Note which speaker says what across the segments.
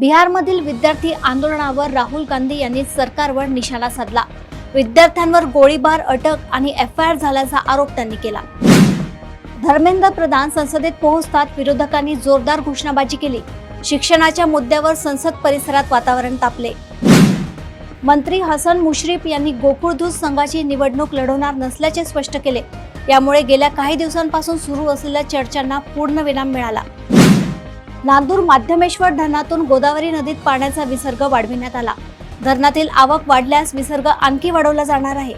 Speaker 1: बिहारमधील विद्यार्थी आंदोलनावर राहुल गांधी यांनी सरकारवर निशाणा साधला। विद्यार्थ्यांवर गोळीबार, अटक आणि एफआयआर झाल्याचा आरोप त्यांनी केला। धर्मेंद्र प्रधान संसदेत पोहोचतात विरोधकांनी जोरदार घोषणाबाजी केली। शिक्षणाच्या मुद्द्यावर संसद परिसरात वातावरण तापले। मंत्री हसन मुश्रीफ यांनी गोकुळ दूध संघाची निवडणूक लढवणार नसल्याचे स्पष्ट केले। यामुळे गेल्या काही दिवसांपासून सुरू असलेल्या चर्चांना पूर्णविराम मिळाला। नांदूर माध्यमेश्वर धरणातून गोदावरी नदीत पाण्याचा विसर्ग वाढविण्यात आला। धरणातील आवक वाढल्यास विसर्ग आणखी वाढवला जाणार आहे।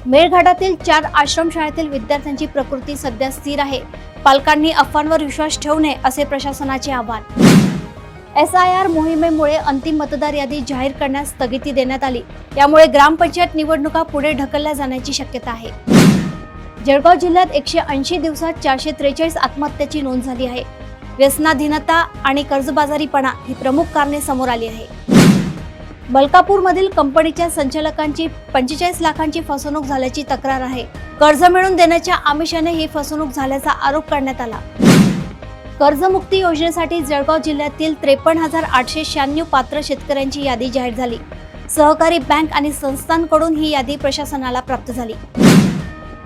Speaker 1: मेळघाटातील 4 आश्रमशाळेतील विद्यार्थ्यांची प्रकृती सध्या स्थिर आहे। पालकांनी अफवांवर विश्वास ठेवू नये असे प्रशासनाचे आवाहन। SIR मोहिमेमुळे अंतिम मतदार यादी जाहीर करण्यास स्थगिती देण्यात आली। यामुळे ग्रामपंचायत निवडणुका पुढे ढकलल्या जाण्याची शक्यता आहे। जळगाव जिल्ह्यात 180 दिवसात 443 आत्महत्याची नोंद झाली आहे। व्यसनाधीनता आणि कर्जबाजारीपणा ही प्रमुख कारणे समोर आली आहे। मलकापूरमधील कंपनीच्या संचालकांची 45 लाखांची फसवणूक झाल्याची तक्रार आहे। कर्ज मिळवून देण्याच्या आमिषाने ही फसवणूक झाल्याचा आरोप करण्यात आला। कर्जमुक्ती योजनेसाठी जळगाव जिल्ह्यातील 53,896 पात्र शेतकऱ्यांची यादी जाहीर झाली। सहकारी बँक आणि संस्थांकडून ही यादी प्रशासनाला प्राप्त झाली।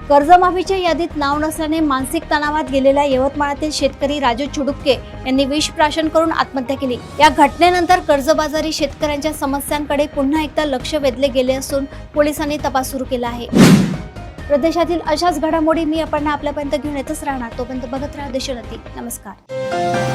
Speaker 1: कर्जमाफीच्या यादीत नाव नसल्याने मानसिक तणावात गेलेल्या यवतमाळातील शेतकरी राजू चुडुक्के यांनी विषप्राशन करून आत्महत्या केली। या घटनेनंतर कर्जबाजारी शेतकऱ्यांच्या समस्यांकडे पुन्हा एकदा लक्ष वेधले गेले असून पोलिसांनी तपास सुरू केला आहे। प्रदेशातील अशाच घडामोडी मी आपल्यापर्यंत घेऊन येतच राहणार। तोपर्यंत बघत राहा देशोन्नती। नमस्कार।